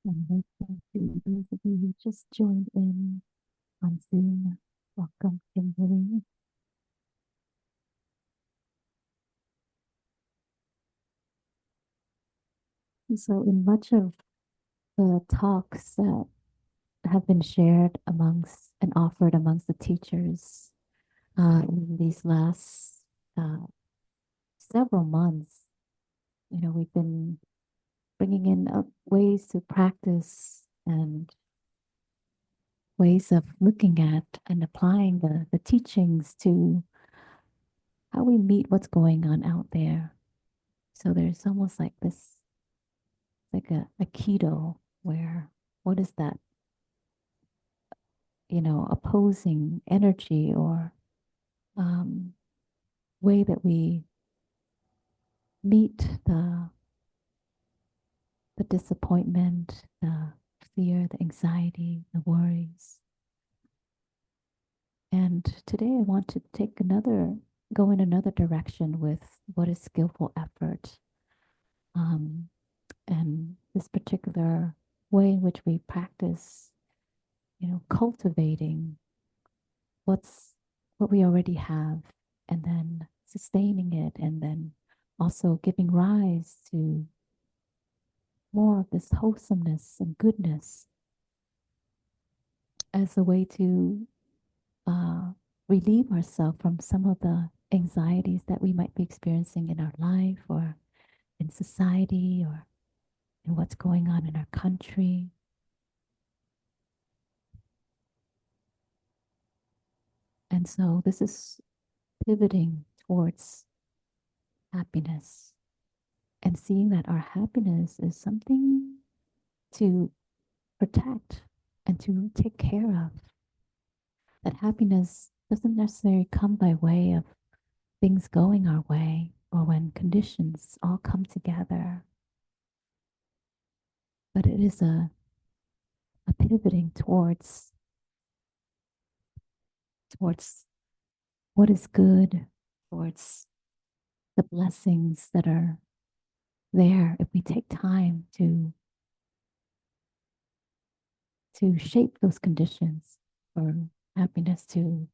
And welcome to those of you who just joined in on Zoom. Welcome, Kimberly. So, in much of the talks that have been shared amongst and offered amongst the teachers in these last uh, several months, we've been bringing in ways to practice and ways of looking at and applying the teachings to how we meet what's going on out there. So there's almost like this, like a keto where what is that, opposing energy or um, way that we meet the disappointment, the fear, the anxiety, the worries. And today I want to go in another direction with what is skillful effort. Um, and this particular way in which we practice, cultivating what's what we already have and then sustaining it and then also giving rise to more of this wholesomeness and goodness as a way to uh, relieve ourselves from some of the anxieties that we might be experiencing in our life or in society or in what's going on in our country. And so this is pivoting towards happiness and seeing that our happiness is something to protect and to take care of. That happiness doesn't necessarily come by way of things going our way or when conditions all come together, but it is a pivoting towards what is good, towards the blessings that are there if we take time to shape those conditions for happiness to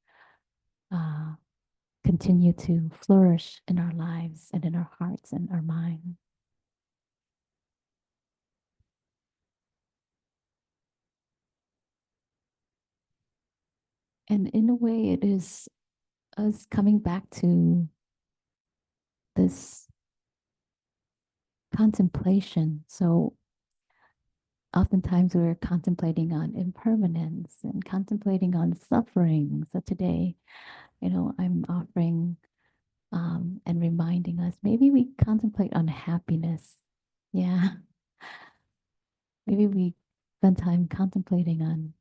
uh, continue to flourish in our lives and in our hearts and our mind. And in a way, it is us coming back to this contemplation. So oftentimes we're contemplating on impermanence and contemplating on suffering. So today, I'm offering and reminding us maybe we contemplate on happiness. Yeah, maybe we spend time contemplating on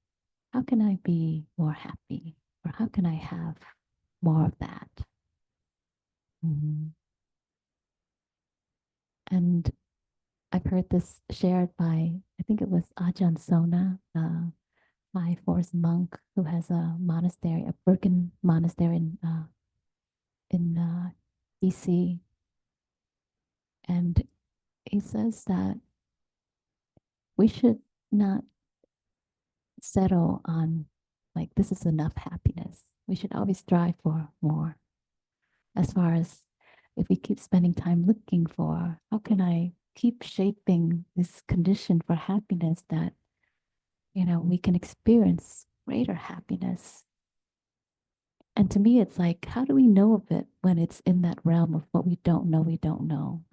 how can I be more happy or how can I have more of that. Mhm. And I've heard this shared by, I think it was Ajahn Sona, the High Forest monk who has a monastery, a Birken monastery in DC. And he says that we should not settle on like this is enough happiness. We should always strive for more. As far as if we keep spending time looking for how can I keep shaping this condition for happiness that we can experience greater happiness. And to me, it's like, how do we know of it when it's in that realm of what we don't know? We don't know.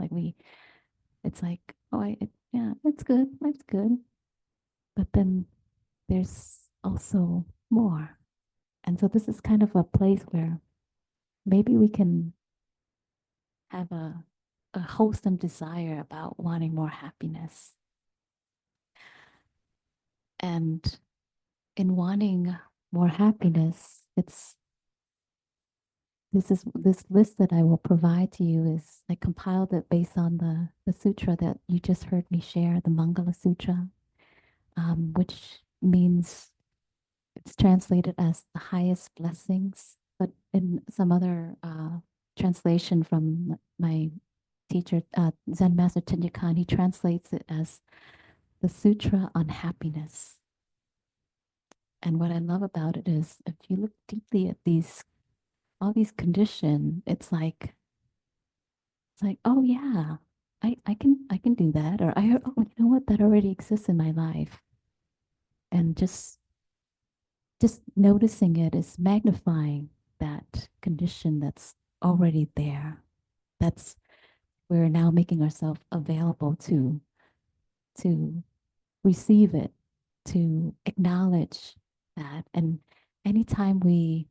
It's like, oh, yeah, it's good. Life's good. But then there's also more. And so this is kind of a place where maybe we can have a wholesome desire about wanting more happiness. And in wanting more happiness, this list that I will provide to you is I compiled it based on the sutra that you just heard me share, the Mangala Sutra, which means it's translated as the highest blessings, but in some other translation from my teacher, Zen Master Tenjikan, he translates it as the Sutra on Happiness. And what I love about it is if you look deeply at these, all these conditions, it's like, oh yeah, I can do that. Or oh, you know what, that already exists in my life. And just noticing it is magnifying that condition that's already there. That's we're now making ourselves available to receive it, to acknowledge that. And anytime we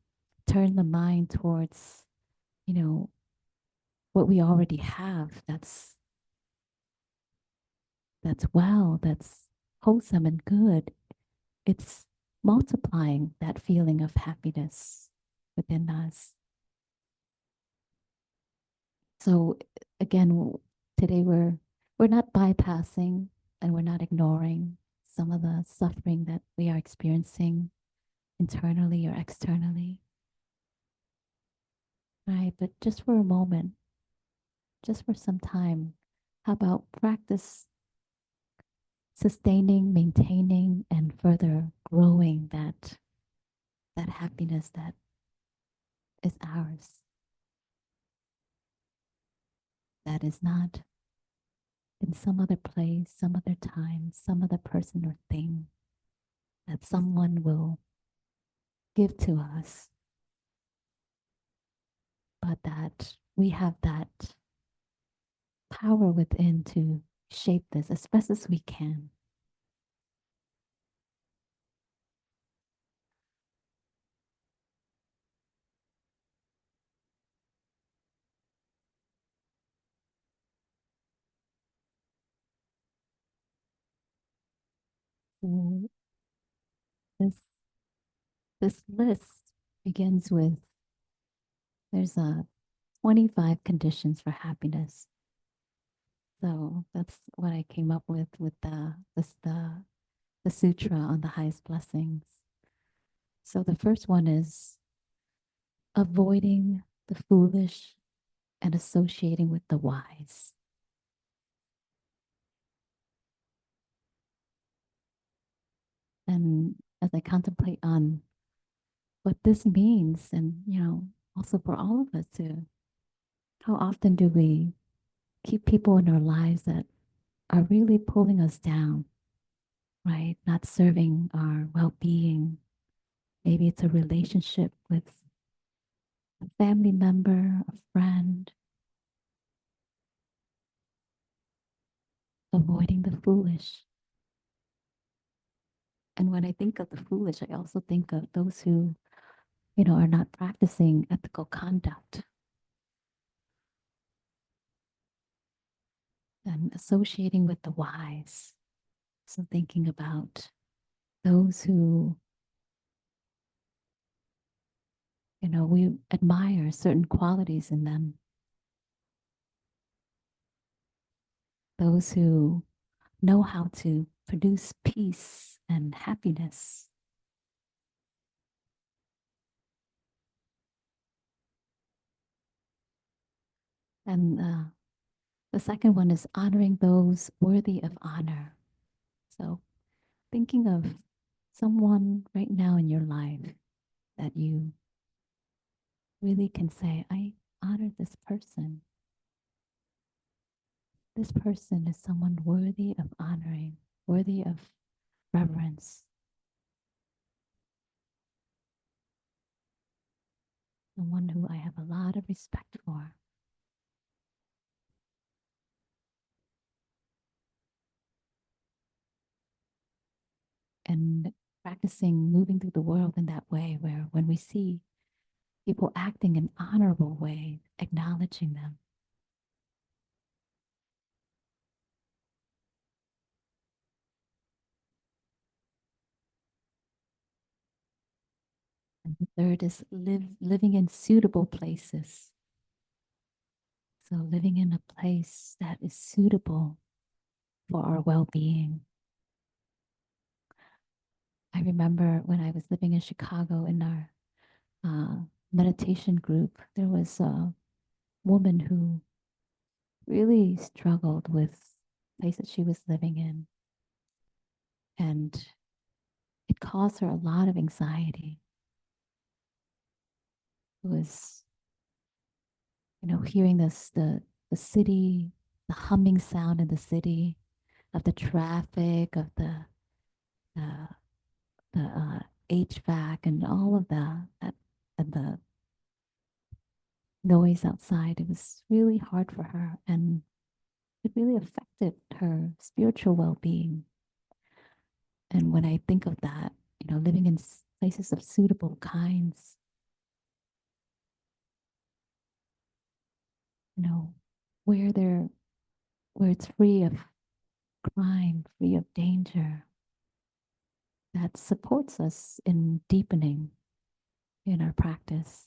turn the mind towards, you know, what we already have, that's well, that's wholesome and good, it's multiplying that feeling of happiness within us. So again, today we're not bypassing and we're not ignoring some of the suffering that we are experiencing internally or externally. Right? But just for a moment, just for some time, how about practice sustaining, maintaining, and further growing that happiness that is ours, that is not in some other place, some other time, some other person or thing that someone will give to us, but that we have that power within to shape this as best as we can. So this this list begins with there's a 25 conditions for happiness. So that's what I came up with the sutra on the highest blessings. So the first one is avoiding the foolish and associating with the wise. And as I contemplate on what this means, and also for all of us to, how often do we keep people in our lives that are really pulling us down, right? Not serving our well-being. Maybe it's a relationship with a family member, a friend, avoiding the foolish. And when I think of the foolish, I also think of those who, are not practicing ethical conduct and associating with the wise. So thinking about those who, we admire certain qualities in them, those who know how to produce peace and happiness. And the second one is honoring those worthy of honor. So thinking of someone right now in your life that you really can say, I honor this person. This person is someone worthy of honoring, worthy of reverence, someone who I have a lot of respect for. And practicing moving through the world in that way, where when we see people acting in honorable way, acknowledging them. And the third is living in suitable places. So living in a place that is suitable for our well-being. I remember when I was living in Chicago in our meditation group, there was a woman who really struggled with the place that she was living in. And it caused her a lot of anxiety. It was, hearing the city, the humming sound in the city, of the traffic, of the, the HVAC, and all of that, and the noise outside. It was really hard for her, and it really affected her spiritual well-being. And when I think of that, living in places of suitable kinds, you know, where they're where it's free of crime, free of danger, that supports us in deepening in our practice.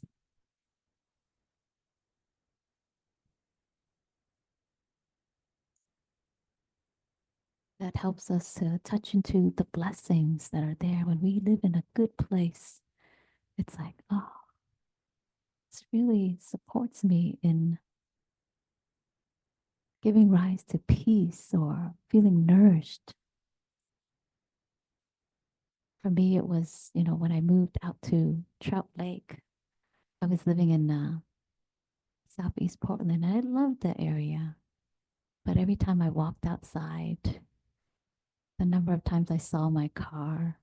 That helps us to touch into the blessings that are there when we live in a good place. It's like, oh, this really supports me in giving rise to peace or feeling nourished. For me, it was, when I moved out to Trout Lake, I was living in Southeast Portland, and I loved the area. But every time I walked outside, the number of times I saw my car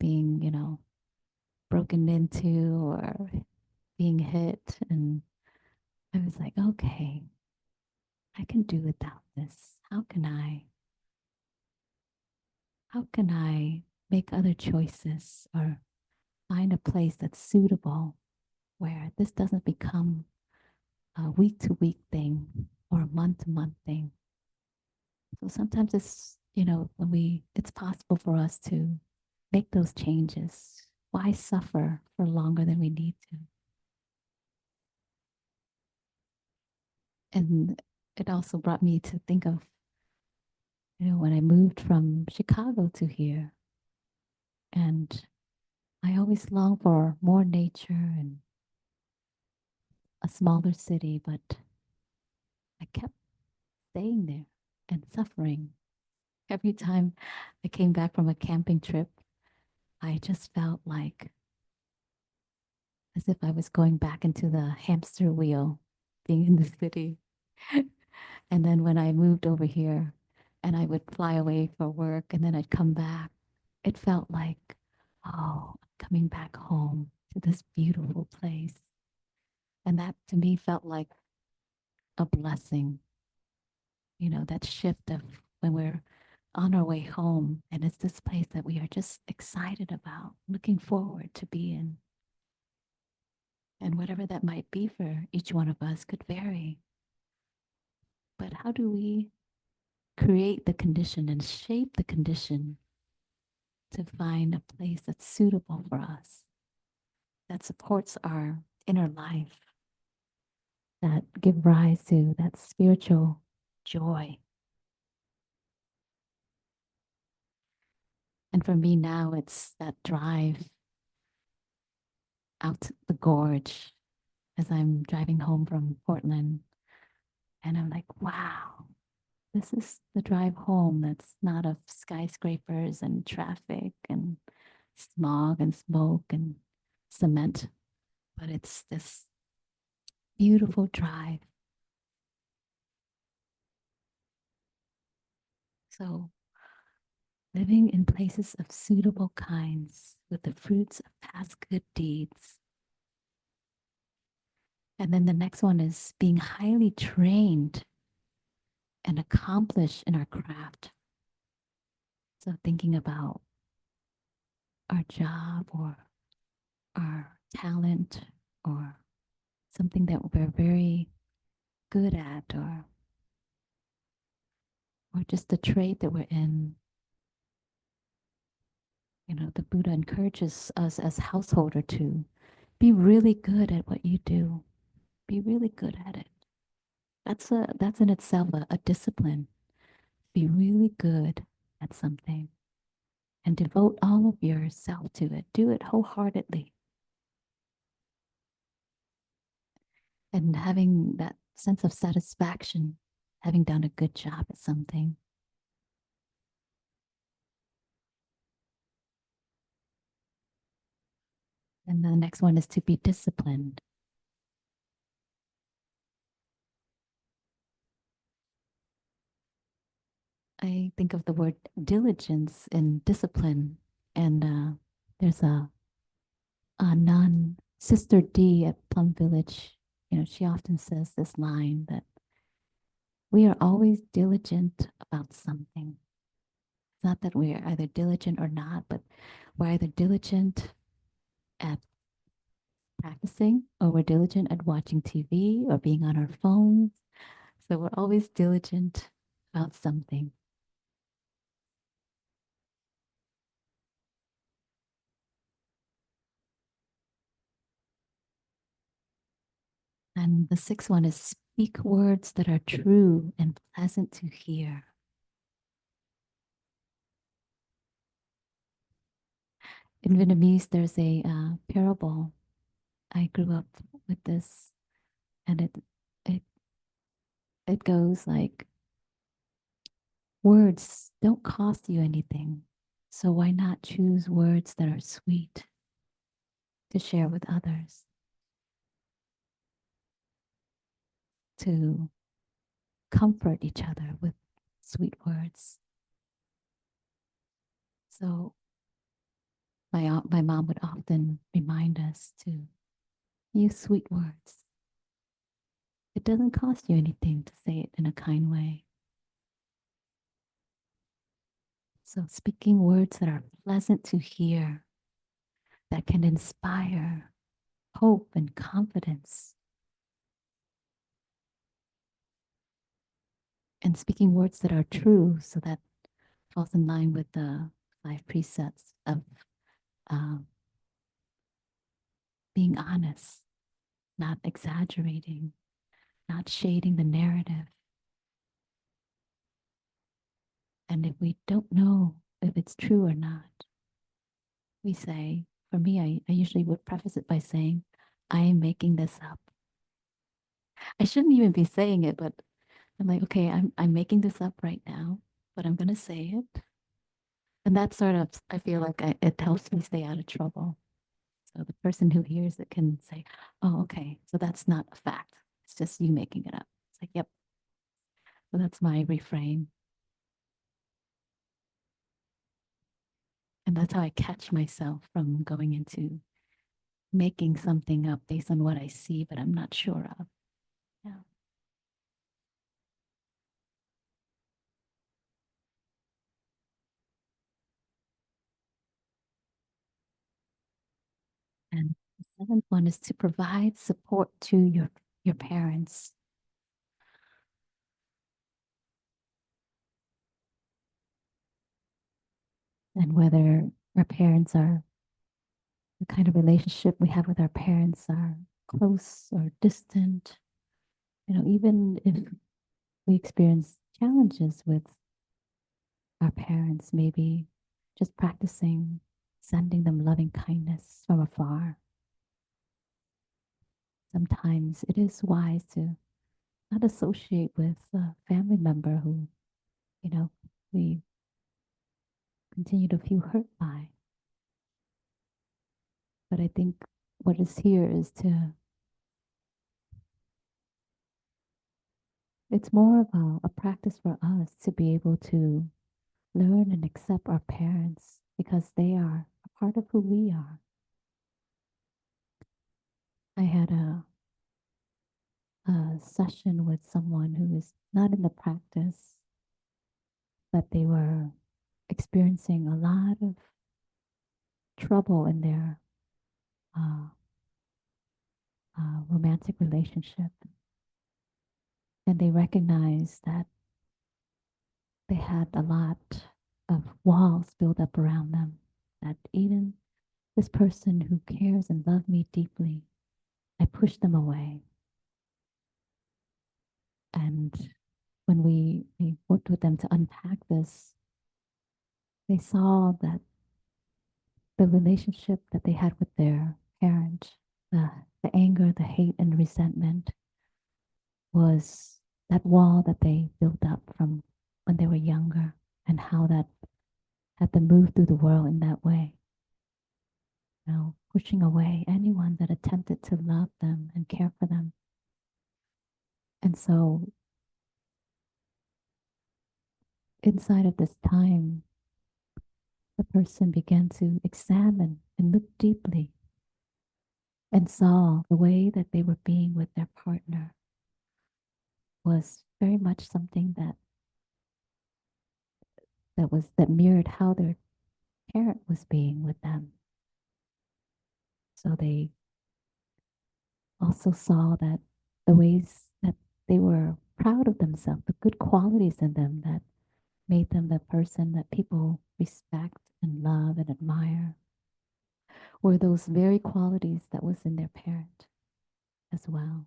being, broken into or being hit, and I was like, okay, I can do without this. How can I make other choices or find a place that's suitable where this doesn't become a week to week thing or a month to month thing? So sometimes it's possible for us to make those changes. Why suffer for longer than we need to? And it also brought me to think of, when I moved from Chicago to here, and I always long for more nature and a smaller city, but I kept staying there and suffering. Every time I came back from a camping trip, I just felt like as if I was going back into the hamster wheel, being in the city. And then when I moved over here and I would fly away for work and then I'd come back, it felt like, oh, I'm coming back home to this beautiful place. And that to me felt like a blessing, that shift of when we're on our way home and it's this place that we are just excited about, looking forward to be in. And whatever that might be for each one of us could vary. But how do we create the condition and shape the condition to find a place that's suitable for us, that supports our inner life, that give rise to that spiritual joy? And for me now, it's that drive out the gorge as I'm driving home from Portland. And I'm like, wow, this is the drive home that's not of skyscrapers and traffic and smog and smoke and cement, but it's this beautiful drive. So, living in places of suitable kinds with the fruits of past good deeds. And then the next one is being highly trained and accomplished in our craft. So, thinking about our job or our talent or something that we're very good at, or just the trade that we're in. The Buddha encourages us as householder to be really good at what you do. Be really good at it. That's in itself a discipline. Be really good at something and devote all of yourself to it. Do it wholeheartedly. And having that sense of satisfaction, having done a good job at something. And the next one is to be disciplined. I think of the word diligence and discipline. And there's a nun, Sister D at Plum Village. She often says this line that we are always diligent about something. It's not that we are either diligent or not, but we're either diligent at practicing or we're diligent at watching TV or being on our phones. So we're always diligent about something. And the sixth one is speak words that are true and pleasant to hear. In Vietnamese, there's a parable. I grew up with this, and it it goes like, words don't cost you anything, so why not choose words that are sweet to share with others, to comfort each other with sweet words. So my mom would often remind us to use sweet words. It doesn't cost you anything to say it in a kind way. So speaking words that are pleasant to hear, that can inspire hope and confidence, and speaking words that are true, so that falls in line with the five precepts of uh, being honest, not exaggerating, not shading the narrative. And if we don't know if it's true or not, we say, for me, I usually would preface it by saying, I am making this up. I shouldn't even be saying it, but I'm like, okay, I'm making this up right now, but I'm gonna say it. And that sort of, I feel like it helps me stay out of trouble. So the person who hears it can say, oh, okay, so that's not a fact. It's just you making it up. It's like, yep. So that's my refrain. And that's how I catch myself from going into making something up based on what I see, but I'm not sure of. Yeah. And the seventh one is to provide support to your parents. And whether our parents are the kind of relationship we have with our parents are close or distant, even if we experience challenges with our parents, maybe just practicing sending them loving kindness from afar. Sometimes it is wise to not associate with a family member who, you know, we continue to feel hurt by. But I think what is here is it's more of a practice for us to be able to learn and accept our parents because they are a part of who we are. I had a session with someone who is not in the practice, but they were experiencing a lot of trouble in their uh, romantic relationship. And they recognized that they had a lot of walls built up around them, that even this person who cares and loves me deeply, I pushed them away. And when we worked with them to unpack this, they saw that the relationship that they had with their parent, the anger, the hate, and resentment was that wall that they built up from when they were younger, and how that had them move through the world in that way. pushing away anyone that attempted to love them and care for them. And so inside of this time, the person began to examine and look deeply and saw the way that they were being with their partner was very much something that mirrored how their parent was being with them. So they also saw that the ways that they were proud of themselves, the good qualities in them that made them the person that people respect and love and admire, were those very qualities that was in their parent as well.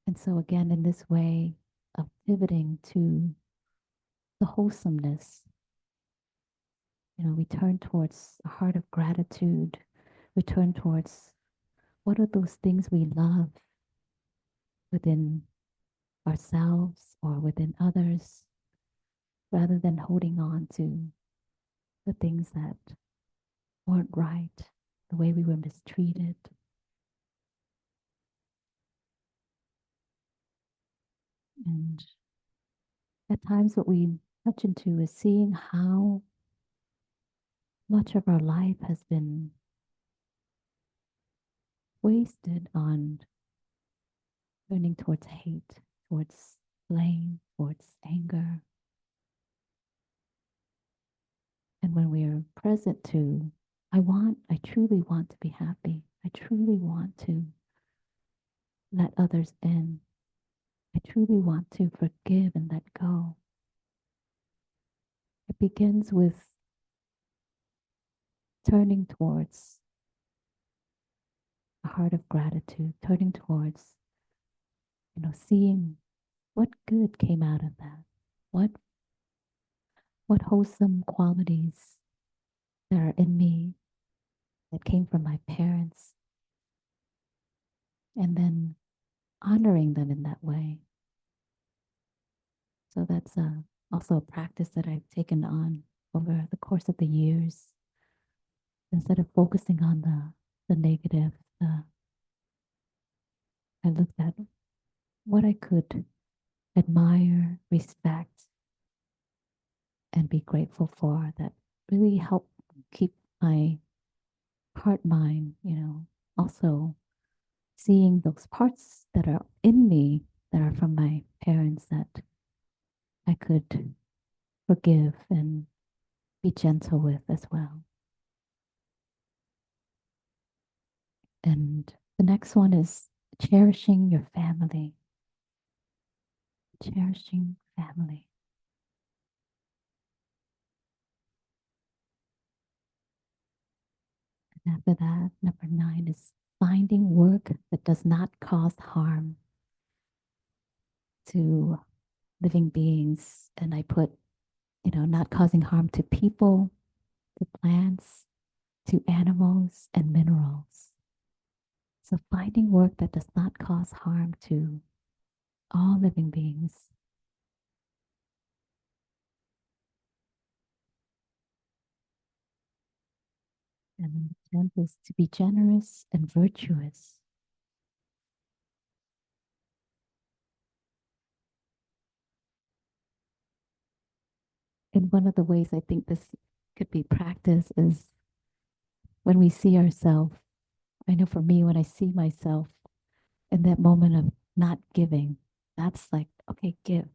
And so again, in this way of pivoting to the wholesomeness, we turn towards a heart of gratitude. We turn towards what are those things we love within ourselves or within others, rather than holding on to the things that weren't right, the way we were mistreated. And at times, what we touch into is seeing how much of our life has been wasted on turning towards hate, towards blame, towards anger. And when we are present to, I truly want to be happy. I truly want to let others in. I truly want to forgive and let go. It begins with turning towards a heart of gratitude, turning towards, seeing what good came out of that. What what wholesome qualities that are in me that came from my parents, and then honoring them in that way. So that's also a practice that I've taken on over the course of the years. Instead of focusing on the negative, I looked at what I could admire, respect, and be grateful for that really helped keep my heart, mind, also seeing those parts that are in me that are from my parents that I could forgive and be gentle with as well. And the next one is cherishing your family. Cherishing family. And after that, number 9 is finding work that does not cause harm to living beings. And I put, not causing harm to people, to plants, to animals, and minerals. So finding work that does not cause harm to all living beings. And then the 10th is to be generous and virtuous. And one of the ways I think this could be practiced is when we see ourselves. I know for me, when I see myself in that moment of not giving, that's like, okay, give.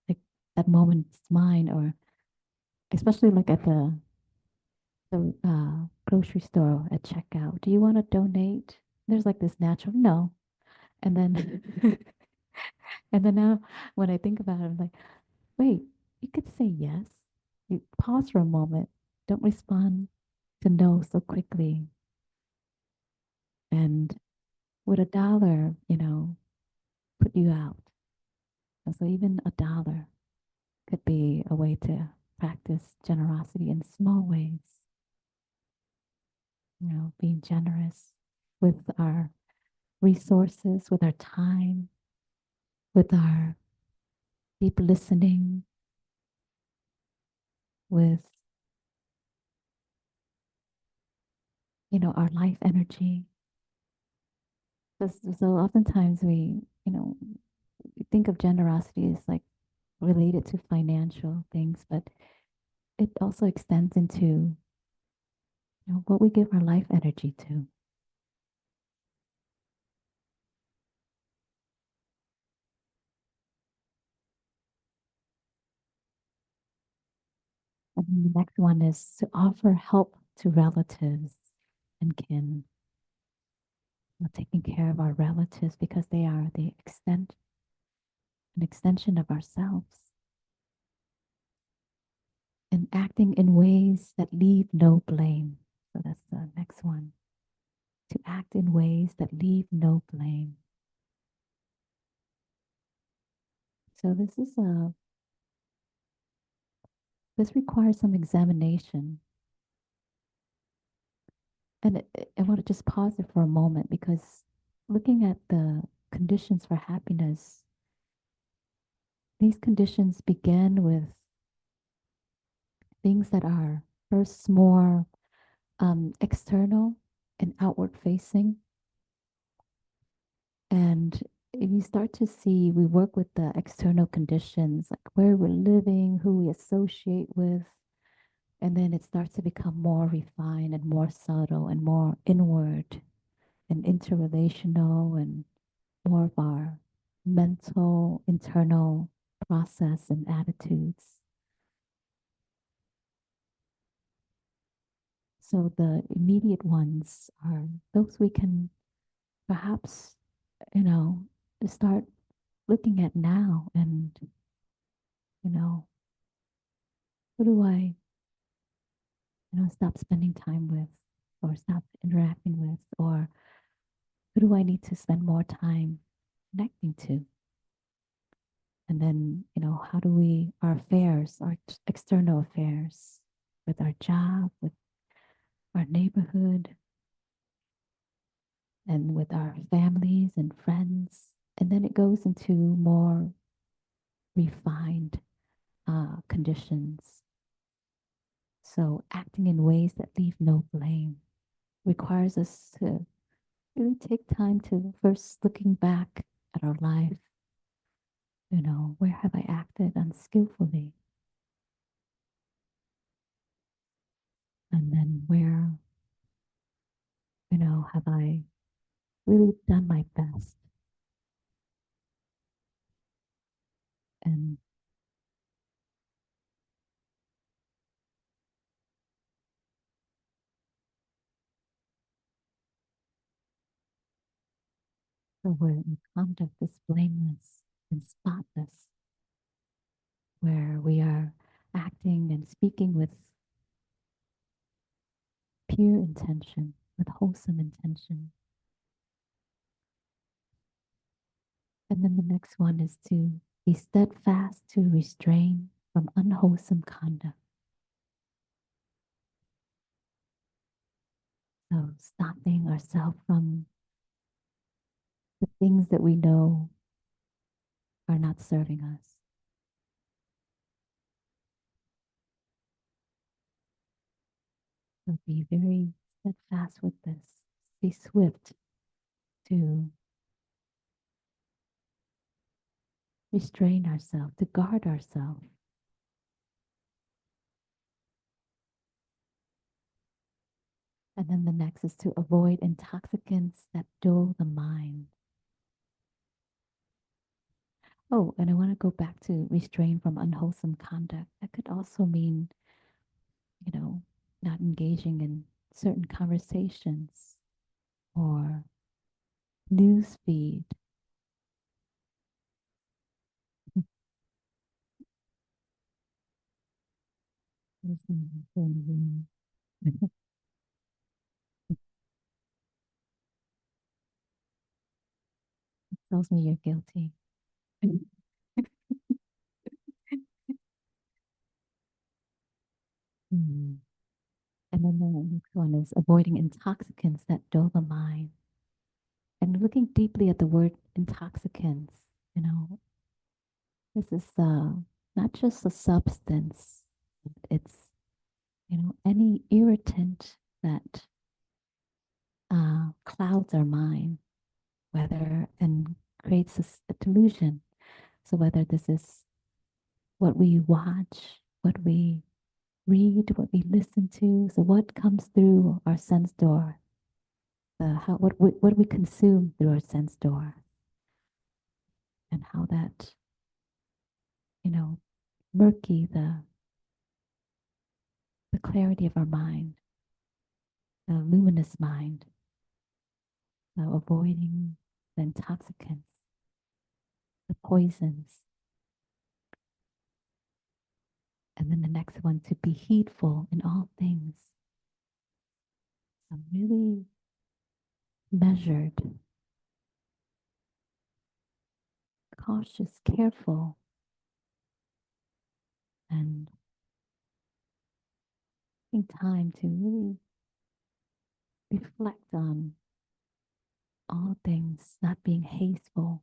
Like that moment's mine, or especially like at the grocery store at checkout. Do you want to donate? There's like this natural no. And then and then now when I think about it, I'm like, wait, you could say yes. You pause for a moment. Don't respond to no so quickly. And would $1, put you out? And so even $1 could be a way to practice generosity in small ways, being generous with our resources, with our time, with our deep listening, with our life energy. So oftentimes we think of generosity as like related to financial things, but it also extends into what we give our life energy to. And then the next one is to offer help to relatives and kin. Taking care of our relatives because they are an extension of ourselves, and acting in ways that leave no blame. So that's the next one. To act in ways that leave no blame. So this requires some examination. And I want to just pause it for a moment, because looking at the conditions for happiness, these conditions begin with things that are first more external and outward facing. And if you start to see, we work with the external conditions, like where we're living, who we associate with, and then it starts to become more refined and more subtle and more inward and interrelational, and more of our mental, internal process and attitudes. So the immediate ones are those we can perhaps, you know, start looking at now, and, you know, who do I, stop spending time with, or stop interacting with, or who do I need to spend more time connecting to? And then, how do we, our affairs, our external affairs, with our job, with our neighborhood, and with our families and friends. And then it goes into more refined conditions. So acting in ways that leave no blame requires us to really take time to first looking back at our life. Where have I acted unskillfully? And then where, have I really done my best? And so where the conduct is blameless and spotless, where we are acting and speaking with pure intention, with wholesome intention. And then the next one is to be steadfast to restrain from unwholesome conduct. So stopping ourselves from the things that we know are not serving us. So be very steadfast with this. Be swift to restrain ourselves, to guard ourselves. And then the next is to avoid intoxicants that dull the mind. Oh, and I want to go back to restrain from unwholesome conduct. That could also mean, you know, not engaging in certain conversations or news feed. It tells me you're guilty. Mm. And then the next one is avoiding intoxicants that dull the mind. And looking deeply at the word intoxicants, this is not just a substance, it's, any irritant that clouds our mind, whether and creates a delusion. So whether this is what we watch, what we read, what we listen to, so what comes through our sense door, what we consume through our sense door, and how that, murky the clarity of our mind, the luminous mind, avoiding the intoxicants, the poisons. And then the next one, to be heedful in all things. So really measured, cautious, careful, and taking time to really reflect on all things, not being hasteful,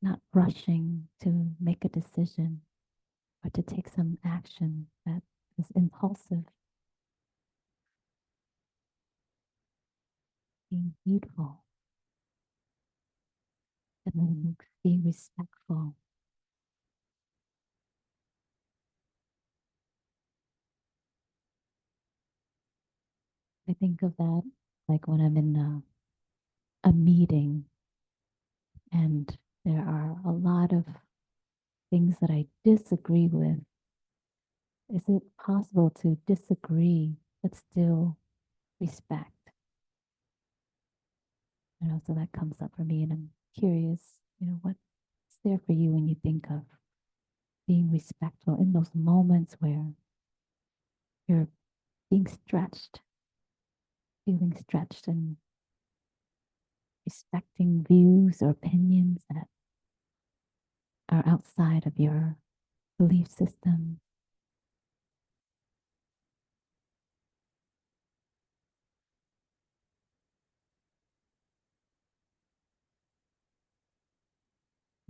not rushing to make a decision or to take some action that is impulsive, being heedful, and then being respectful. I think of that like when I'm in a meeting and there are a lot of things that I disagree with. Is it possible to disagree but still respect? So that comes up for me, and I'm curious, what's there for you when you think of being respectful in those moments where you're being stretched, feeling stretched, and respecting views or opinions that are outside of your belief system,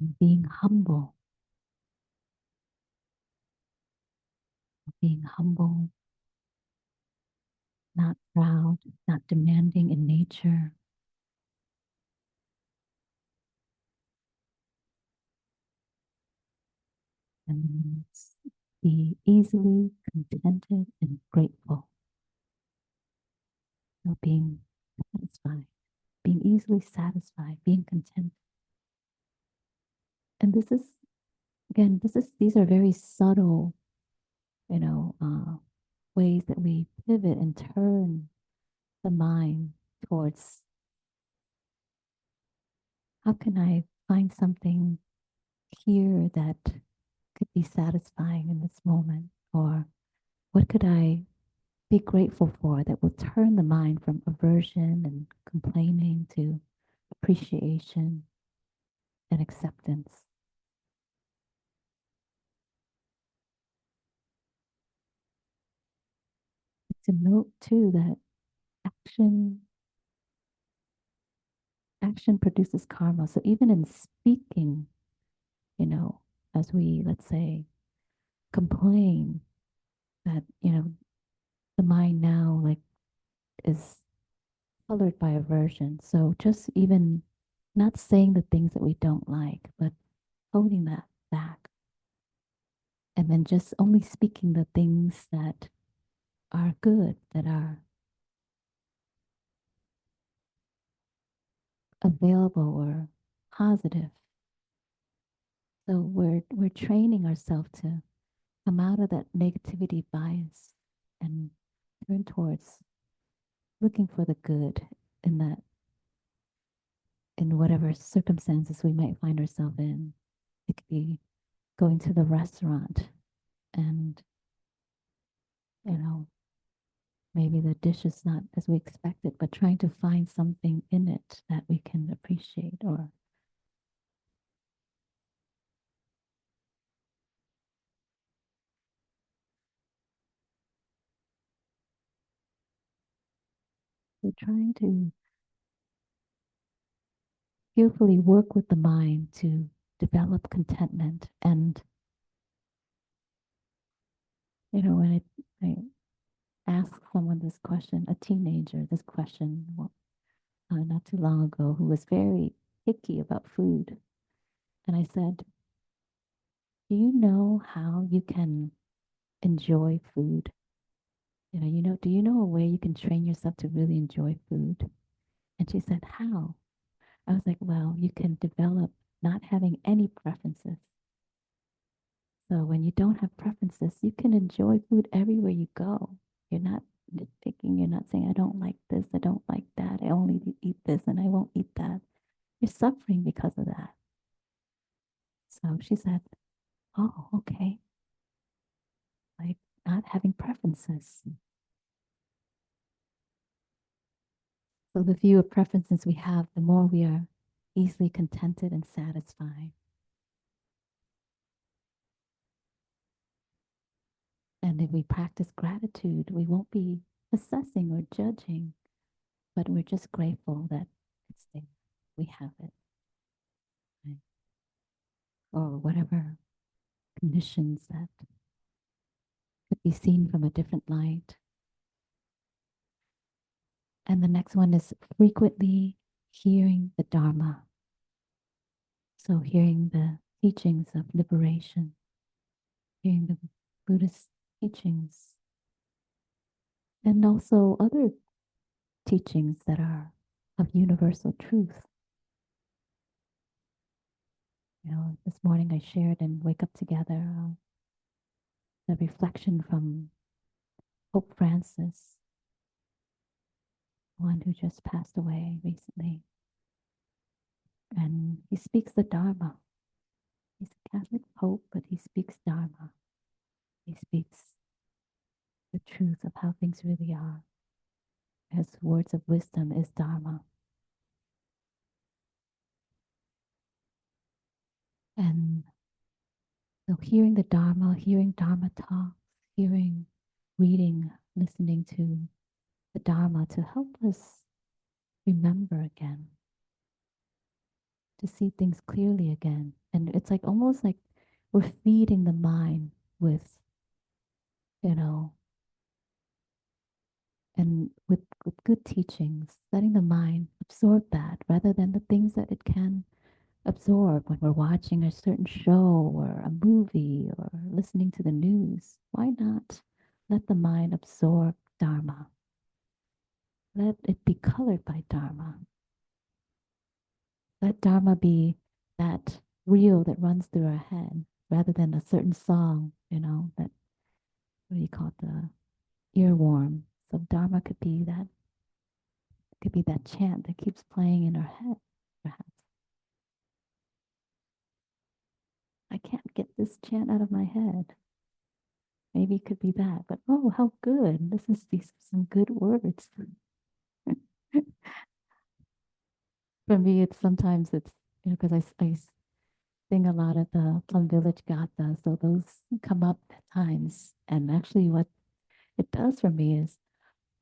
and being humble, not proud, not demanding in nature, and be easily contented and grateful. Being satisfied, being easily satisfied, being content. And this is, again, these are very subtle, you know, uh, ways that we pivot and turn the mind towards how can I find something here that could be satisfying in this moment? Or what could I be grateful for that will turn the mind from aversion and complaining to appreciation and acceptance? To note too that action action produces karma. So even in speaking, you know, as we, let's say, complain that, the mind now like is colored by aversion. So just even not saying the things that we don't like, but holding that back. And then just only speaking the things that are good, that are available or positive. So we're training ourselves to come out of that negativity bias and turn towards looking for the good in that, in whatever circumstances we might find ourselves in. It could be going to the restaurant and, you know, maybe the dish is not as we expected, but trying to find something in it that we can appreciate. Or we're trying to skillfully work with the mind to develop contentment. And, when I ask someone this question, a teenager, this question, well, not too long ago who was very picky about food. And I said, do you know how you can enjoy food? Do you know a way you can train yourself to really enjoy food? And she said, how? I was like, well, you can develop not having any preferences. So when you don't have preferences, you can enjoy food everywhere you go. You're not nitpicking. You're not saying, I don't like this. I don't like that. I only eat this and I won't eat that. You're suffering because of that. So she said, oh, okay. Like not having preferences. So the fewer preferences we have, the more we are easily contented and satisfied. And if we practice gratitude, we won't be assessing or judging, but we're just grateful that it's there. We have it. Right? Or whatever conditions that could be seen from a different light. And the next one is frequently hearing the Dharma. So hearing the teachings of liberation, hearing the Buddhist teachings, and also other teachings that are of universal truth. This morning I shared in Wake Up Together the reflection from Pope Francis, one who just passed away recently. And he speaks the Dharma. He's a Catholic Pope, but he speaks Dharma. He speaks the truth of how things really are. His words of wisdom is Dharma. And so hearing the Dharma, hearing Dharma talks, reading, listening to the Dharma to help us remember again, to see things clearly again. And it's like almost like we're feeding the mind with, you know, and with good teachings, letting the mind absorb that rather than the things that it can absorb when we're watching a certain show or a movie or listening to the news. Why not let the mind absorb Dharma? Let it be colored by Dharma. Let Dharma be that reel that runs through our head rather than a certain song, that, what do you call it, the earworm. So Dharma could be that chant that keeps playing in our head, perhaps. I can't get this chant out of my head. Maybe it could be that, but oh, how good. These are some good words. For me, sometimes it's, because I sing a lot of the Plum Village Gatha, so those come up at times. And actually what it does for me is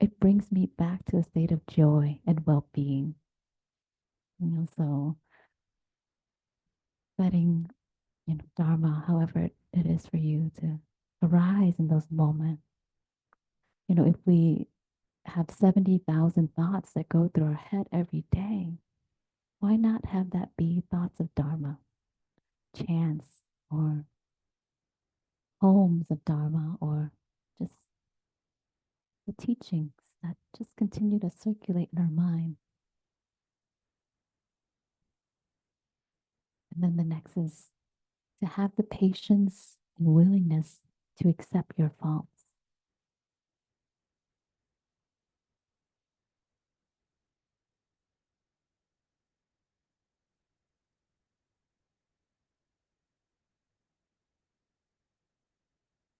it brings me back to a state of joy and well-being. So letting, Dharma, however it is for you to arise in those moments. If we have 70,000 thoughts that go through our head every day, why not have that be thoughts of Dharma, chants, or poems of Dharma, or just the teachings that just continue to circulate in our mind? And then the next is to have the patience and willingness to accept your faults.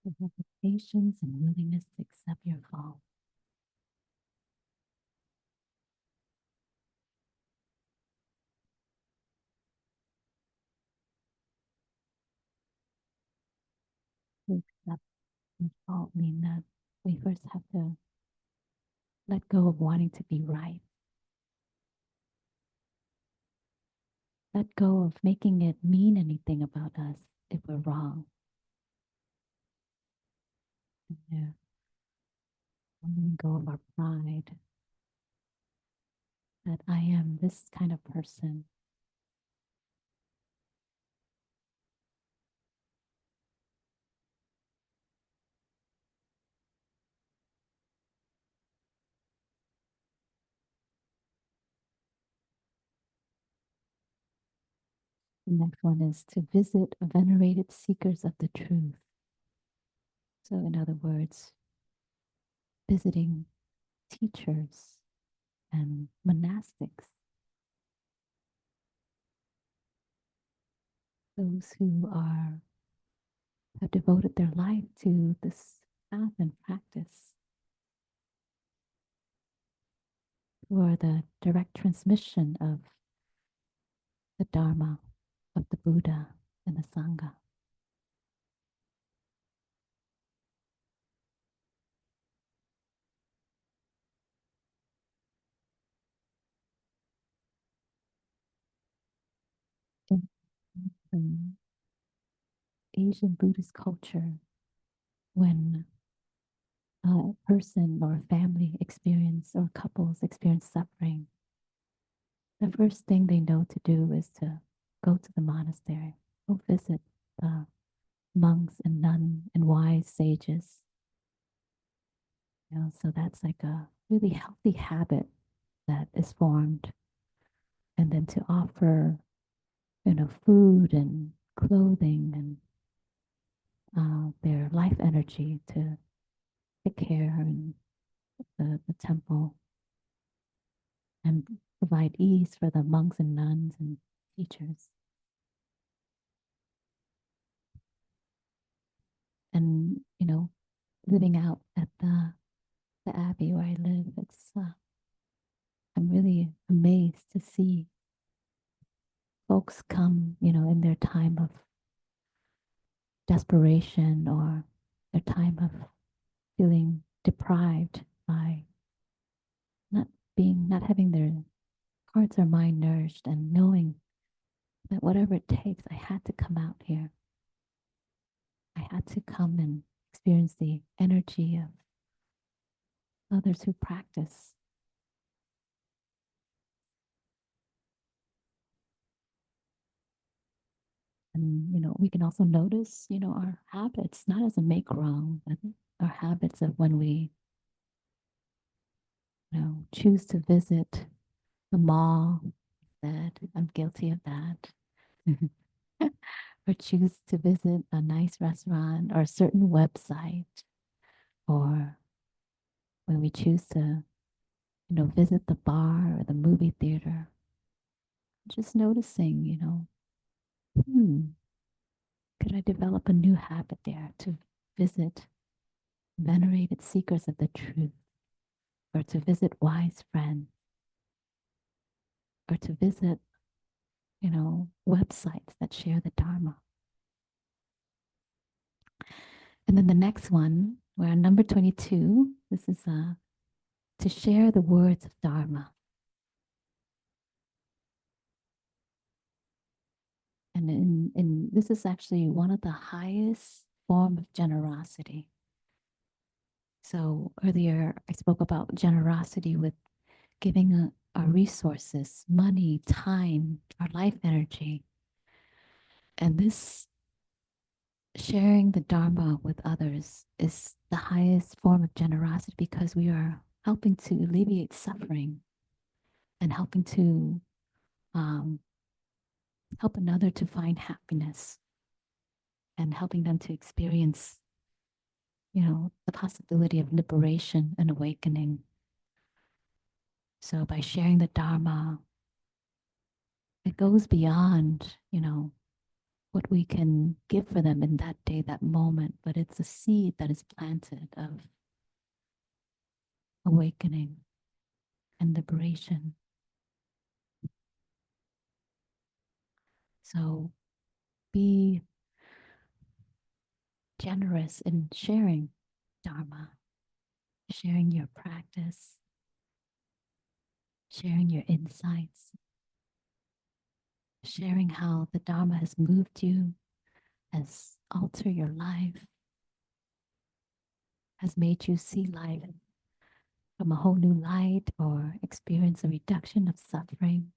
To have the patience and willingness to accept your faults. To accept your fault mean that we first have to let go of wanting to be right. Let go of making it mean anything about us if we're wrong. Yeah. Letting go of our pride. that I am this kind of person. The next one is to visit venerated seekers of the truth. So, in other words, visiting teachers and monastics, those who have devoted their life to this path and practice, who are the direct transmission of the Dharma, of the Buddha and the Sangha. In Asian Buddhist culture, when a person or family experience or couples experience suffering, the first thing they know to do is to go to the monastery, go visit the monks and nuns and wise sages. So that's like a really healthy habit that is formed. And then to offer, food and clothing and their life energy to take care in the temple and provide ease for the monks and nuns and teachers. And, living out at the abbey where I live, I'm really amazed to see folks come, in their time of desperation or their time of feeling deprived by not having their hearts or mind nourished, and knowing that whatever it takes, I had to come out here. I had to come and experience the energy of others who practice. And, we can also notice, our habits, not as a make wrong, but our habits of when we, choose to visit the mall, that I'm guilty of that. Or choose to visit a nice restaurant or a certain website, or when we choose to, visit the bar or the movie theater, just noticing, could I develop a new habit there to visit venerated seekers of the truth, or to visit wise friends, or to visit, websites that share the Dharma. And then the next one, we're on number 22. This is to share the words of Dharma. And this is actually one of the highest form of generosity. So earlier I spoke about generosity with giving our resources, money, time, our life energy. And this sharing the Dharma with others is the highest form of generosity, because we are helping to alleviate suffering and helping to help another to find happiness, and helping them to experience, the possibility of liberation and awakening. So by sharing the Dharma, it goes beyond, what we can give for them in that day, that moment, but it's a seed that is planted of awakening and liberation. So be generous in sharing Dharma, sharing your practice, sharing your insights, sharing how the Dharma has moved you, has altered your life, has made you see life from a whole new light or experience a reduction of suffering.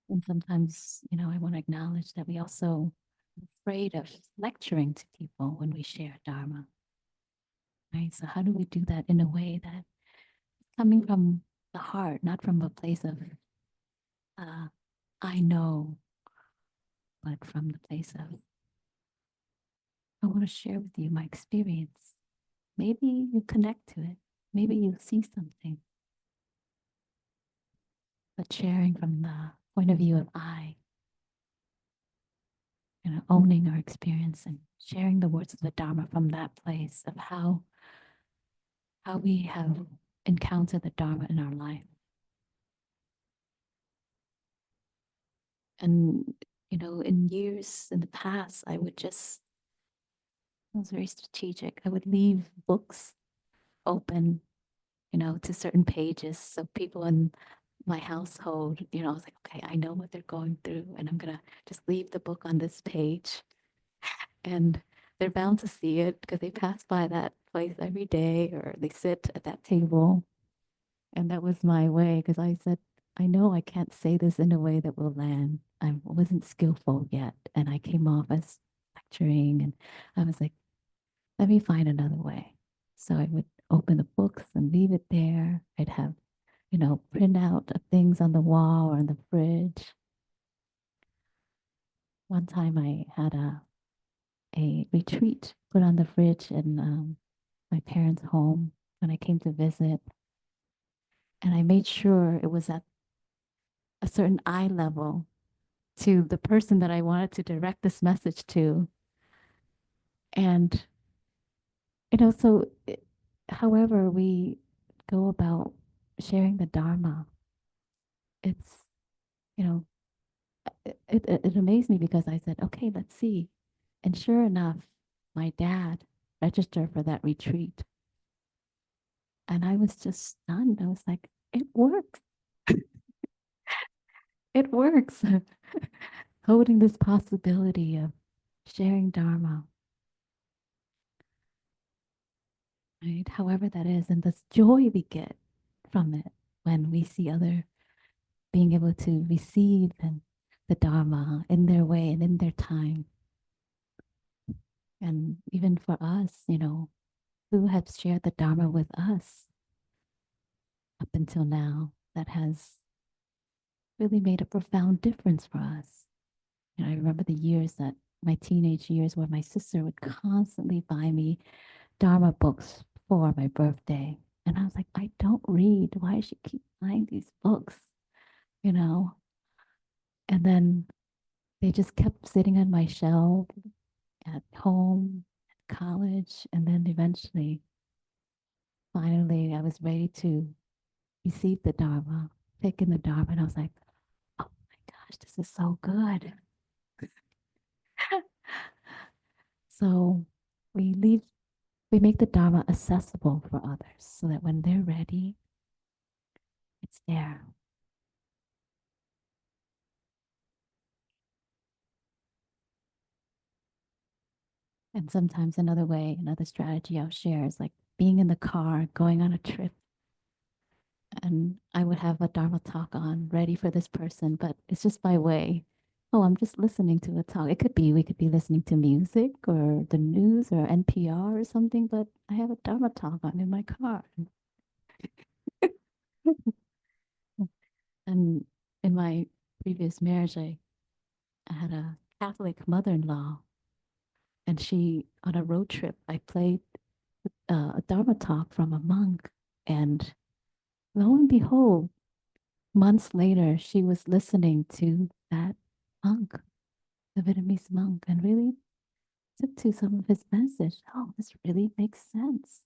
And sometimes, I want to acknowledge that we also are afraid of lecturing to people when we share Dharma, right? So how do we do that in a way that is coming from the heart, not from a place of uh, I know, but from the place of I want to share with you my experience. Maybe you connect to it. Maybe you see something, but sharing from the point of view of I, owning our experience and sharing the words of the Dharma from that place of how we have encountered the Dharma in our life. And, in years in the past, I was very strategic. I would leave books open, to certain pages. So people in my household, I was like, okay, I know what they're going through, and I'm going to just leave the book on this page. And they're bound to see it because they pass by that place every day or they sit at that table. And that was my way because I said, I know I can't say this in a way that will land. I wasn't skillful yet. And I came off as lecturing and I was like, let me find another way. So I would open the books and leave it there. I'd have, printout of things on the wall or in the fridge. One time I had a retreat put on the fridge in my parents' home when I came to visit. And I made sure it was at a certain eye level to the person that I wanted to direct this message to. And, however we go about sharing the Dharma, it's, you know, it amazed me because I said, okay, let's see. And sure enough, my dad registered for that retreat. And I was just stunned. I was like, it works. It works. Holding this possibility of sharing Dharma, right? However that is, and this joy we get from it when we see other being able to receive the Dharma in their way and in their time. And even for us, who have shared the Dharma with us up until now, that has really made a profound difference for us. I remember the years that my teenage years where my sister would constantly buy me Dharma books for my birthday. And I was like, I don't read. Why does she keep buying these books? You know? And then they just kept sitting on my shelf at home, at college. And then eventually, finally, I was ready to receive the Dharma, take in the Dharma. And I was like, oh my gosh, this is so good. So we make the Dharma accessible for others so that when they're ready, it's there. And sometimes another strategy I'll share is like being in the car, going on a trip, and I would have a Dharma talk on ready for this person, but it's just by way. Oh, I'm just listening to a talk. It could be we could be listening to music or the news or NPR or something, but I have a Dharma talk on in my car. And in my previous marriage, I had a Catholic mother-in-law, and on a road trip, I played a Dharma talk from a monk, and lo and behold, months later, she was listening to that monk, the Vietnamese monk, and really took to some of his message. Oh, this really makes sense.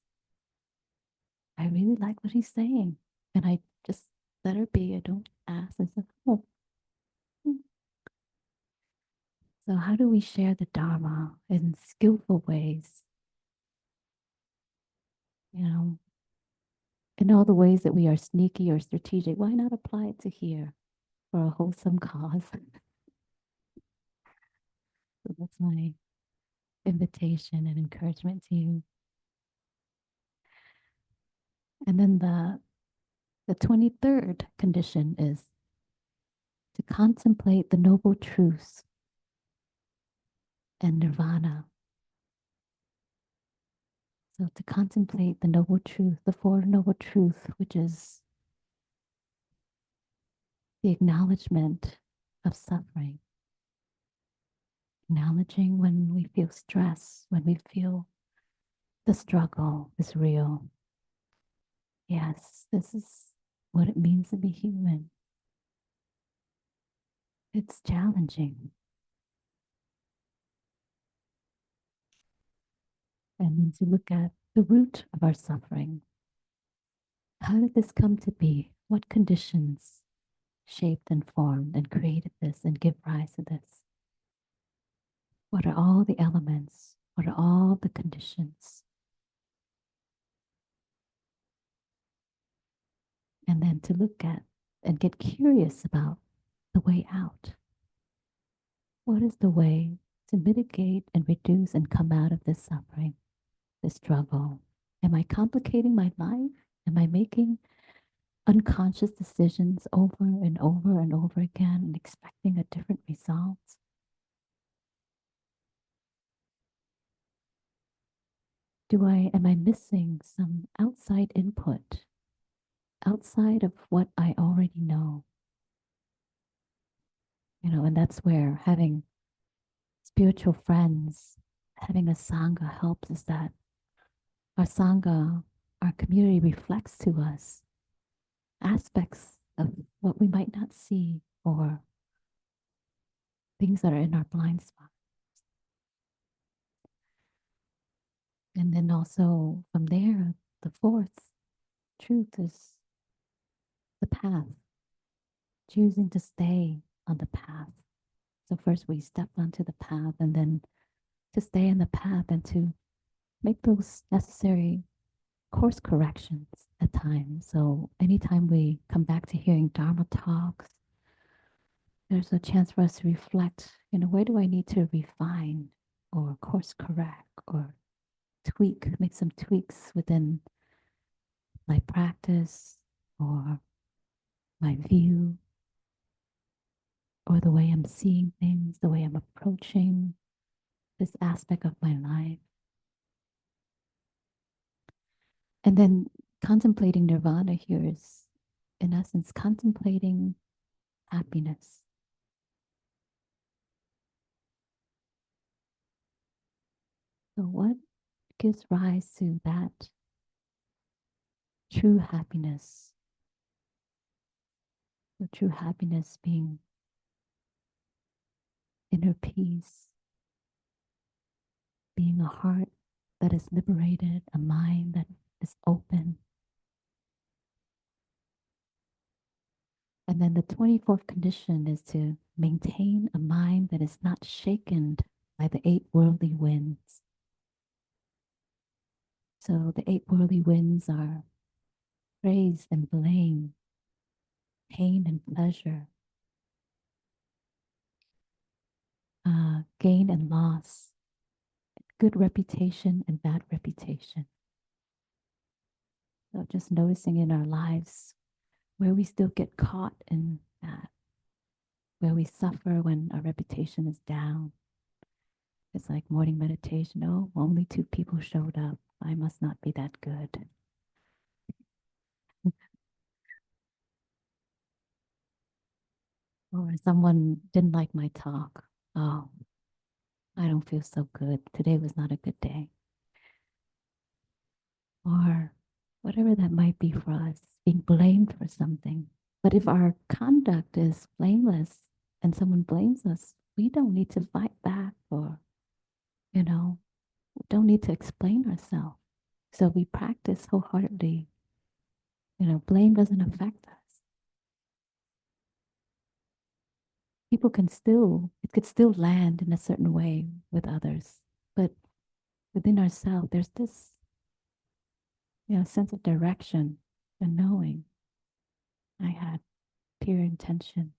I really like what he's saying. And I just let her be. I don't ask. I said, oh. So, how do we share the Dharma in skillful ways? You know, in all the ways that we are sneaky or strategic, why not apply it to here for a wholesome cause? So that's my invitation and encouragement to you. And then the 23rd condition is to contemplate the noble truths and nirvana. So to contemplate the noble truth, the Four Noble Truth, which is the acknowledgement of suffering, acknowledging when we feel stress, when we feel the struggle is real. Yes, this is what it means to be human. It's challenging. And to look at the root of our suffering. How did this come to be? What conditions shaped and formed and created this and give rise to this? What are all the elements? What are all the conditions? And then to look at and get curious about the way out. What is the way to mitigate and reduce and come out of this suffering, this struggle? Am I complicating my life? Am I making unconscious decisions over and over and over again and expecting a different result? Am I missing some outside input, outside of what I already know? And that's where having spiritual friends, having a Sangha helps, is that our Sangha, our community reflects to us aspects of what we might not see or things that are in our blind spot. And then also from there, the fourth truth is the path, choosing to stay on the path. So first we step onto the path, and then to stay on the path and to make those necessary course corrections at times. So anytime we come back to hearing Dharma talks, there's a chance for us to reflect, where do I need to refine or course correct or tweak, make some tweaks within my practice or my view or the way I'm seeing things, the way I'm approaching this aspect of my life. And then contemplating nirvana here is, in essence, contemplating happiness. So what gives rise to that true happiness? The true happiness being inner peace, being a heart that is liberated, a mind that is open. And then the 24th condition is to maintain a mind that is not shaken by the 8 worldly winds. So the 8 worldly winds are praise and blame, pain and pleasure, gain and loss, good reputation and bad reputation. So just noticing in our lives where we still get caught in that, where we suffer when our reputation is down. It's like morning meditation. Oh, only 2 people showed up. I must not be that good. Or someone didn't like my talk. Oh, I don't feel so good. Today was not a good day. Or whatever that might be for us, being blamed for something. But if our conduct is blameless and someone blames us, we don't need to fight back or, don't need to explain ourselves. So we practice wholeheartedly. Blame doesn't affect us. It could still land in a certain way with others. But within ourselves, there's this, sense of direction and knowing I had pure intention,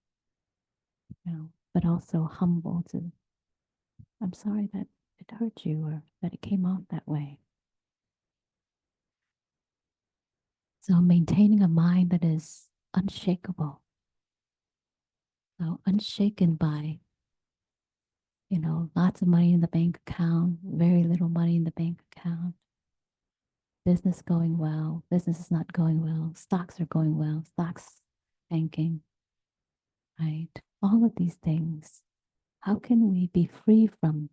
but also humble to, I'm sorry that it hurt you or that it came off that way. So maintaining a mind that is unshakable, so unshaken by, lots of money in the bank account, very little money in the bank account, business going well, business is not going well, stocks are going well, stocks banking, right? All of these things. How can we be free from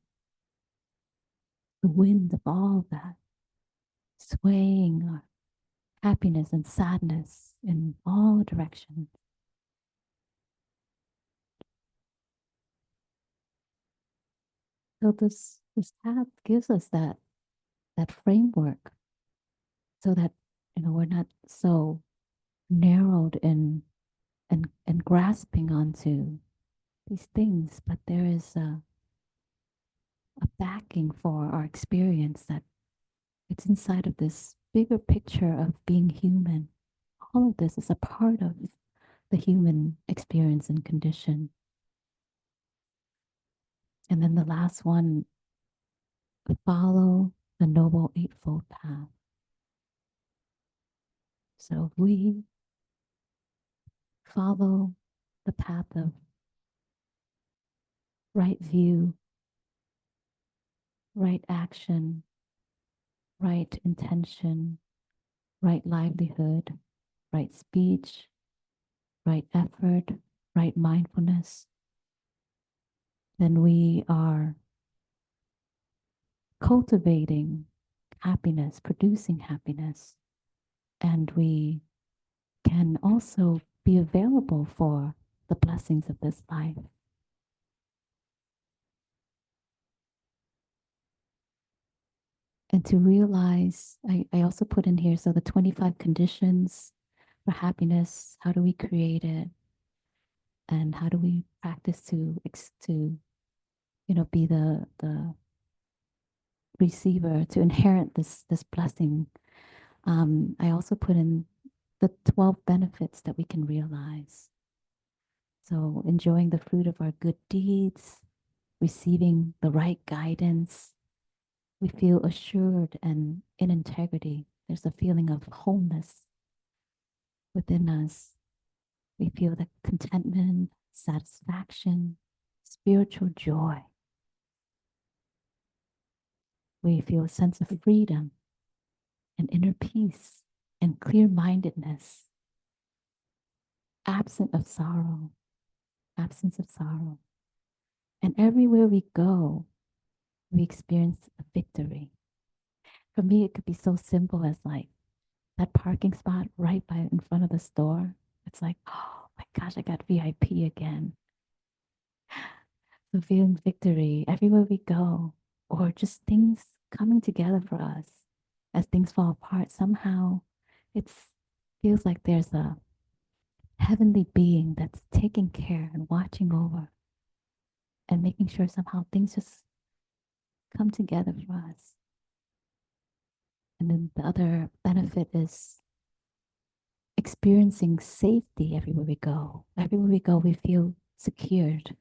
the wind of all of that, swaying our happiness and sadness in all directions? So this path gives us that framework so that we're not so narrowed in and grasping onto these things, but there is a backing for our experience that it's inside of this bigger picture of being human. All of this is a part of the human experience and condition. And then the last one, follow the Noble Eightfold Path. So we follow the path of right view, right action, right intention, right livelihood, right speech, right effort, right mindfulness. Then we are cultivating happiness, producing happiness, and we can also be available for the blessings of this life. And to realize, I also put in here, so the 25 conditions for happiness, how do we create it? And how do we practice to be the receiver, to inherit this blessing? I also put in the 12 benefits that we can realize. So enjoying the fruit of our good deeds, receiving the right guidance, we feel assured and in integrity. There's a feeling of wholeness within us. We feel the contentment, satisfaction, spiritual joy. We feel a sense of freedom and inner peace and clear mindedness, absent of sorrow, absence of sorrow. And everywhere we go, we experience a victory. For me, it could be so simple as like that parking spot right by in front of the store. It's like, oh my gosh, I got VIP again. So feeling victory everywhere we go, or just things coming together for us as things fall apart. Somehow it feels like there's a heavenly being that's taking care and watching over and making sure somehow things just come together for us. And then the other benefit is experiencing safety everywhere we go. Everywhere we go, we feel secured.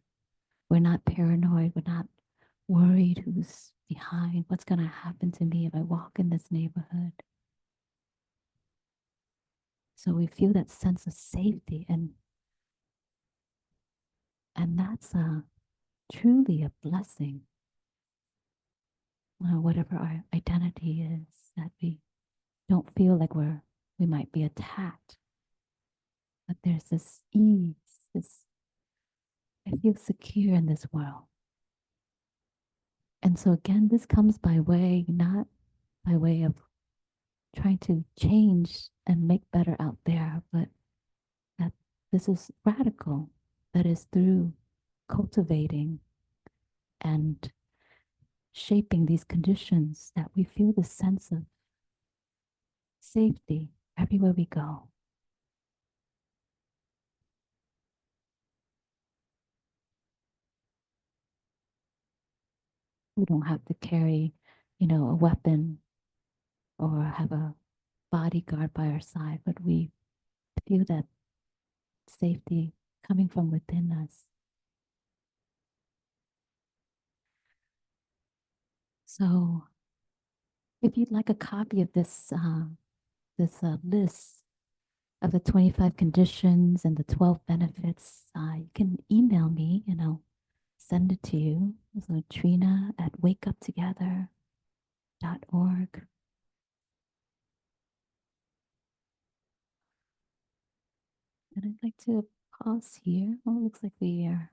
We're not paranoid. We're not worried who's behind, what's going to happen to me if I walk in this neighborhood. So we feel that sense of safety, and that's truly a blessing. Whatever our identity is, that we don't feel like we might be attacked, but there's this ease, this I feel secure in this world. And so again, this comes by way, not by way of trying to change and make better out there, but that this is radical. That is through cultivating and shaping these conditions that we feel the sense of safety everywhere we go. We don't have to carry, a weapon or have a bodyguard by our side, but we feel that safety coming from within us. So if you'd like a copy of this list of the 25 conditions and the 12 benefits, you can email me and I'll send it to you. So Trina at wakeuptogether.org. And I'd like to pause here. Well, it looks like we are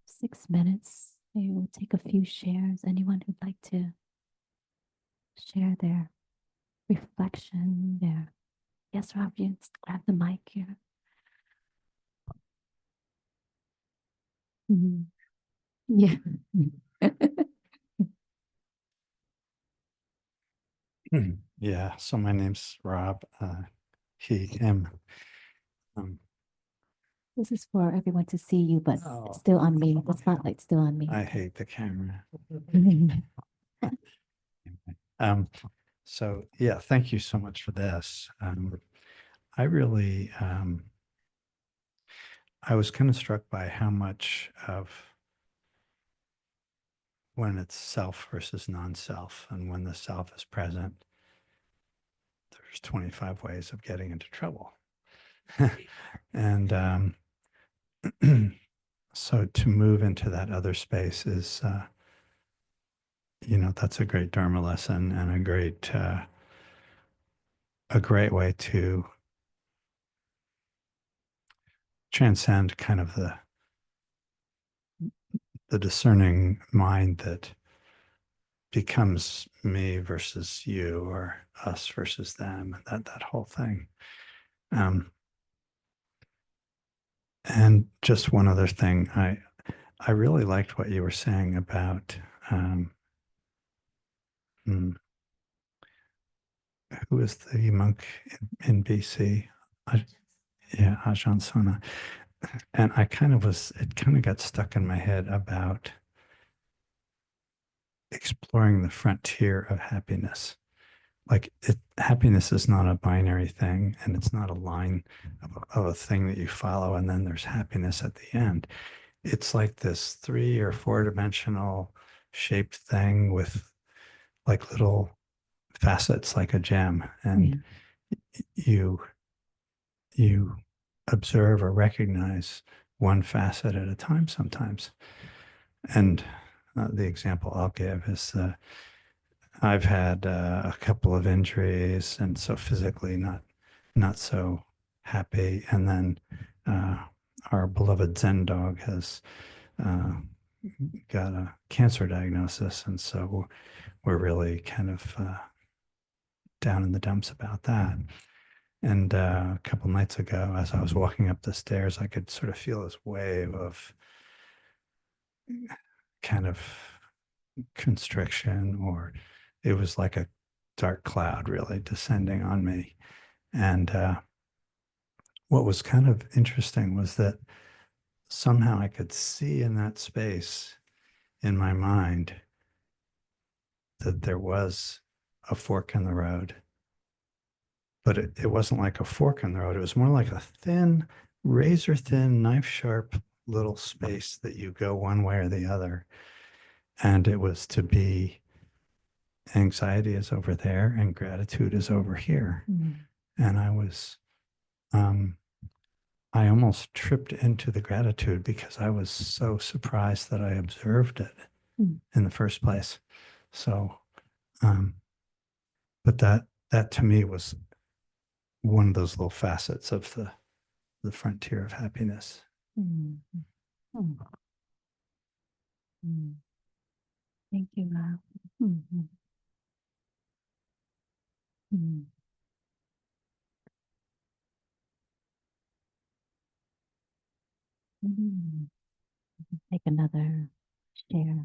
6 minutes. Maybe we'll take a few shares. Anyone who'd like to share their reflection, their yes, Rob, you grab the mic here. Mhm. Yeah. Yeah, so my name's Rob, he, him. This is for everyone to see you, but Oh. it's still on me. The spotlight's still on me. I hate the camera. So yeah, thank you so much for this. I really, I was kind of struck by how much of when it's self versus non-self, and when the self is present, there's 25 ways of getting into trouble. And so to move into that other space is, that's a great Dharma lesson and a great way to transcend kind of the discerning mind that becomes me versus you, or us versus them, and that whole thing. And just one other thing, I really liked what you were saying about who was the monk in BC? Yeah, Ajahn Sona. And it kind of got stuck in my head about exploring the frontier of happiness. Like happiness is not a binary thing, and it's not a line of a thing that you follow, and then there's happiness at the end. It's like this 3 or 4 dimensional shaped thing with like little facets, like a gem, and you you observe or recognize one facet at a time sometimes. And the example I'll give is I've had a couple of injuries, and so physically not so happy. And then our beloved Zen dog has uh, got a cancer diagnosis, and so we're really kind of down in the dumps about that. And a couple nights ago, as I was walking up the stairs, I could sort of feel this wave of kind of constriction, or it was like a dark cloud really descending on me. And what was kind of interesting was that somehow I could see in that space in my mind that there was a fork in the road. But it wasn't like a fork in the road. It was more like a thin, razor thin, knife sharp little space that you go one way or the other. And it was to be anxiety is over there and gratitude is over here. And I almost tripped into the gratitude because I was so surprised that I observed it in the first place. So, but that to me was one of those little facets of the frontier of happiness. Thank you, Rob. Take another share.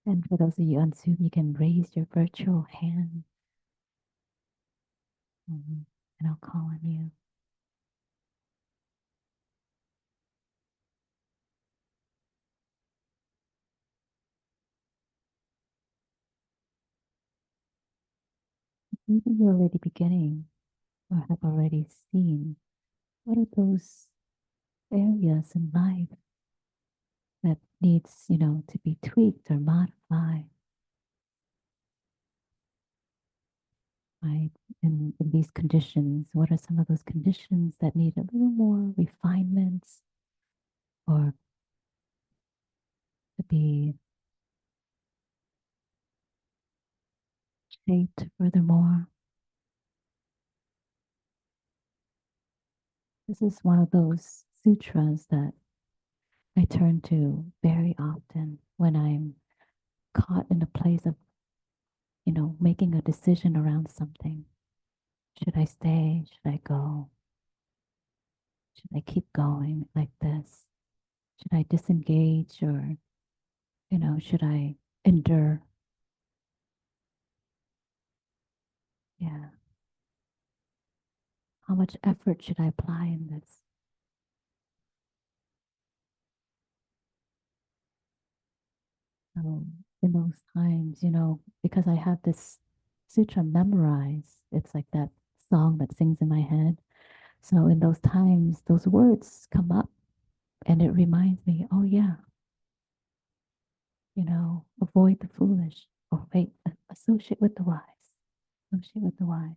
And for those of you on Zoom, you can raise your virtual hand. And I'll call on you. Maybe you're already beginning or have already seen what are those areas in life that needs, to be tweaked or modified, right? In these conditions, what are some of those conditions that need a little more refinements or to be shaped furthermore? This is one of those sutras that I turn to very often when I'm caught in a place of, making a decision around something. Should I stay? Should I go? Should I keep going like this? Should I disengage or, should I endure? Yeah. How much effort should I apply in this? So in those times, because I have this sutra memorized, it's like that song that sings in my head. So in those times, those words come up and it reminds me, oh yeah, avoid the foolish. Oh wait, associate with the wise. Associate with the wise.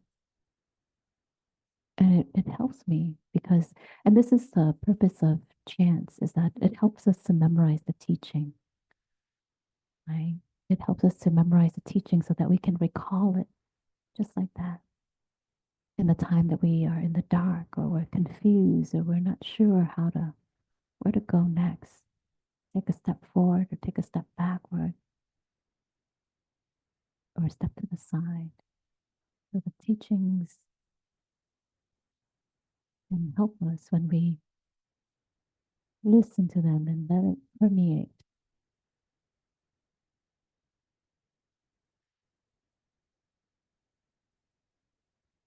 And it helps me because, and this is the purpose of chants, is that it helps us to memorize the teaching, right? It helps us to memorize the teaching so that we can recall it just like that. In the time that we are in the dark or we're confused or we're not sure where to go next, take a step forward or take a step backward or step to the side. So the teachings can help us when we listen to them and let it permeate.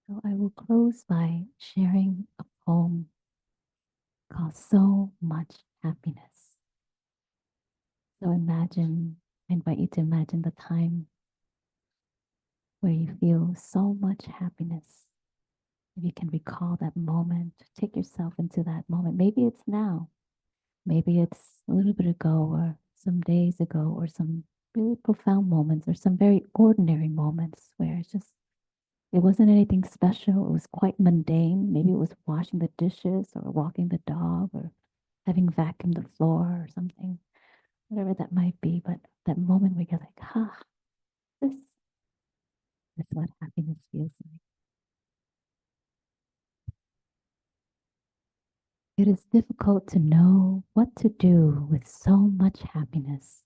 So I will close by sharing a poem called So Much Happiness. So I invite you to imagine the time where you feel so much happiness. If you can recall that moment, take yourself into that moment. Maybe it's now, maybe it's a little bit ago or some days ago or some really profound moments or some very ordinary moments where it wasn't anything special. It was quite mundane. Maybe it was washing the dishes or walking the dog or having vacuumed the floor or something, whatever that might be. But that moment where you're like, this is what happiness feels like. It is difficult to know what to do with so much happiness.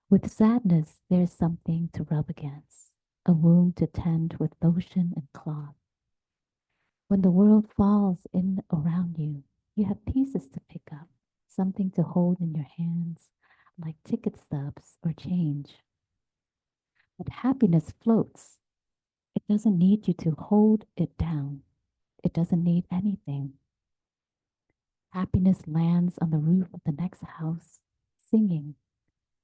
With sadness, there is something to rub against, a wound to tend with lotion and cloth. When the world falls in around you, you have pieces to pick up, something to hold in your hands, like ticket stubs or change. But happiness floats. It doesn't need you to hold it down. It doesn't need anything. Happiness lands on the roof of the next house, singing,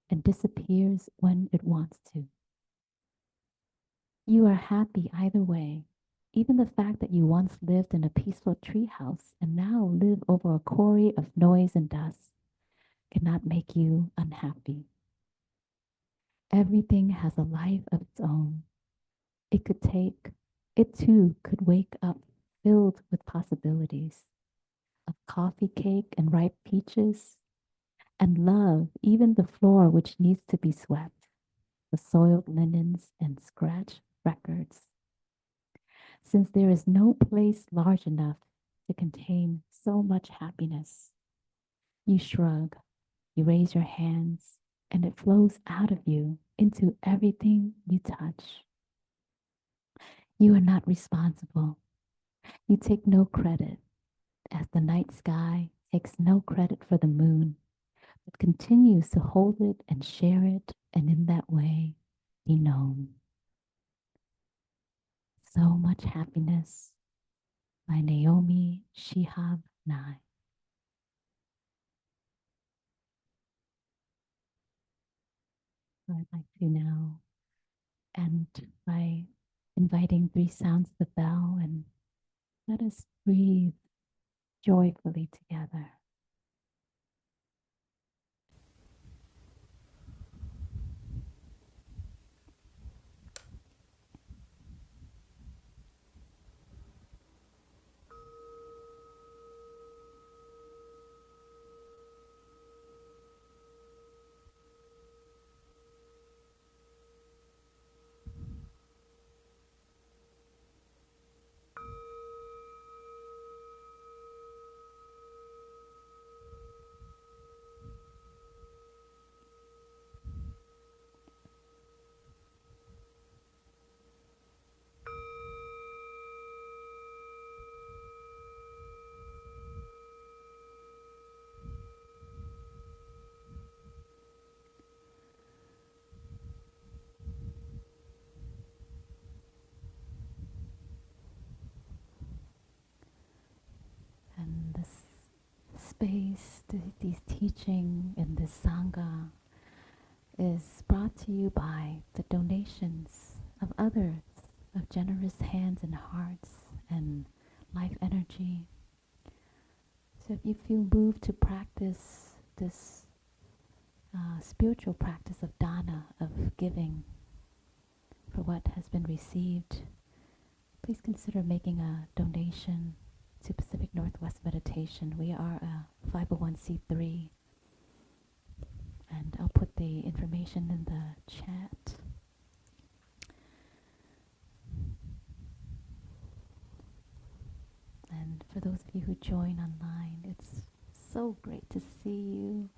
and disappears when it wants to. You are happy either way. Even the fact that you once lived in a peaceful treehouse and now live over a quarry of noise and dust cannot make you unhappy. Everything has a life of its own. It too could wake up filled with possibilities of coffee cake and ripe peaches and love, even the floor which needs to be swept, the soiled linens and scratched records. Since there is no place large enough to contain so much happiness, you shrug, you raise your hands, and it flows out of you into everything you touch. You are not responsible. You take no credit, as the night sky takes no credit for the moon, but continues to hold it and share it, and in that way be known. So Much Happiness by Naomi Shihab Nye. So I'd like to now end by inviting three sounds of the bell and let us breathe joyfully together. space, these teaching and this Sangha is brought to you by the donations of others, of generous hands and hearts and life energy. So if you feel moved to practice this spiritual practice of dana, of giving for what has been received, please consider making a donation to Pacific Northwest Meditation. We are a 501c3, and I'll put the information in the chat. And for those of you who join online, it's so great to see you.